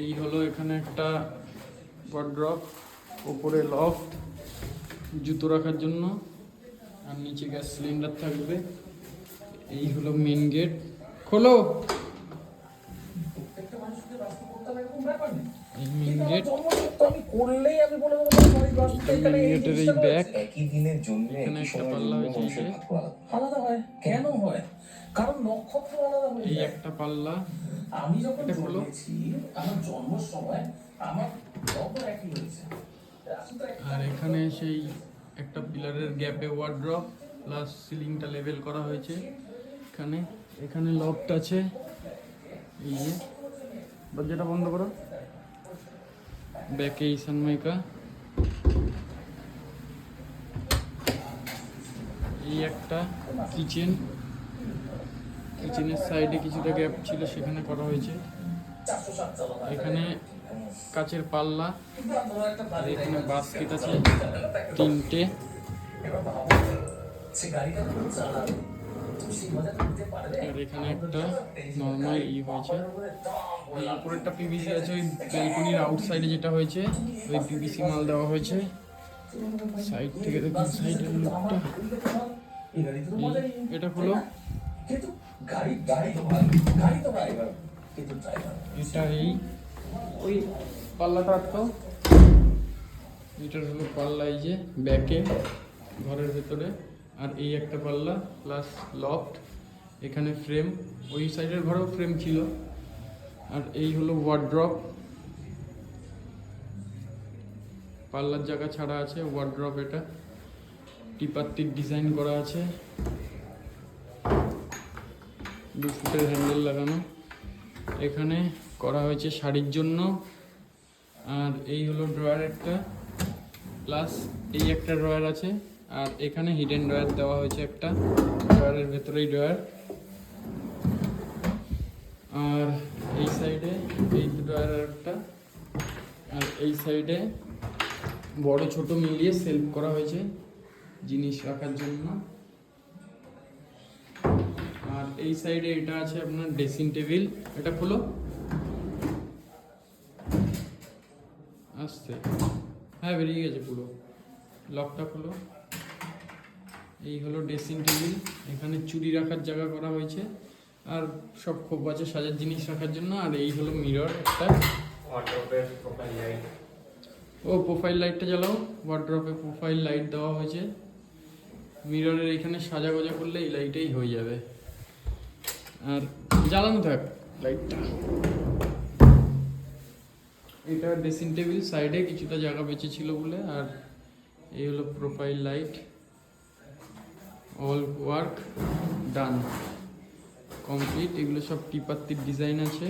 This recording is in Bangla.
এই হলো এখানে একটা ওয়ার্ড্রপ, ওপরে লফট জুতো রাখার জন্য, আর নিচে গ্যাস সিলিন্ডার থাকবে। এই হলো মেন গেট। খোলো, এই মেন গেট। মেন গেটের এই ব্যাগ, এখানে একটা পাল্লা হয়েছে, এই যে আলাদা হয় কেন হয়? কারণ নক্ষত্র আলাদা হয়ে এই যায়। একটা পাল্লা। আমি যখন এটা খোলো। জন্মেছি আমার জন্মের সময় আমার লগ্ন একই হয়েছে। আর এখানে সেই একটা পিলারের গ্যাপে ওয়ার্ড্রপ প্লাস সিলিংটা লেভেল করা হয়েছে। এখানে এখানে লফট আছে। এই যে দরজাটা বন্ধ করো। ব্যাকে এই সানমাইকা। এই একটা কিচেন, কিচেনের সাইডে কিছুটা গ্যাপ ছিল সেখানে করা হয়েছে। এখানে কাচের পাল্লা, আর এখানে বাস্কেট আছে তিনটে। আর এখানে একটা নর্মাল হয়েছে। ওই উপরেরটা পিভিসি আছে, ওই ব্যালকনির আউটসাইডে যেটা হয়েছে ওই পিভিসি মাল দেওয়া হয়েছে। সাইড থেকে দেখুন সাইডের লুকটা। এটা হলো এটা, এই ওই পাল্লাটা আটকাও। এটার হলো পাল্লা, এই যে ব্যাকে ঘরের ভেতরে। আর এই একটা পাল্লা প্লাস লফট, এখানে ফ্রেম, ওই সাইডের ঘরেও ফ্রেম ছিল। আর এই হলো ওয়ার্ড্রপ, পাল্লার জায়গা ছাড়া আছে ওয়ার্ড্রপ। এটা টিপাত্তির ডিজাইন করা আছে, 2 ফুটের হ্যান্ডেল লাগানো। এখানে করা হয়েছে শাড়ির জন্য। আর এই হলো ড্রয়ার একটা, প্লাস এই একটা ড্রয়ার আছে। আর এখানে হিডেন ড্রয়ার দেওয়া হয়েছে একটা, ড্রয়ারের ভেতরেই ড্রয়ার। আর এই সাইডে এই ড্রয়ার একটা, আর এই সাইডে বড় ছোট মিলিয়ে সেলফ করা হয়েছে জিনিস রাখার জন্য। আর এই সাইডে এটা আছে আপনার ড্রেসিং টেবিল। এটা খোলো, আসছে, হ্যাঁ বেরিয়ে গেছে পুরো। লকটা খোলো। এই হলো ড্রেসিং টেবিল, এখানে চুড়ি রাখার জায়গা করা হয়েছে, আর সব খুব আছে সাজার জিনিস রাখার জন্য। আর এই হলো মিরর একটা। ও প্রোফাইল লাইটটা জ্বালাও। ওয়ার্ড্রপে প্রোফাইল লাইট দেওয়া হয়েছে। মিররের এখানে সাজা গোজা করলে এই লাইটেই হয়ে যাবে। আর জ্বালানো থাক লাইটটা। এটা ড্রেসিং টেবিল, সাইডে কিছুটা জায়গা বেঁচে ছিল বলে। আর এই হলো profile light. All work done, complete. এগুলো সব টিপাত্তির ডিজাইন আছে।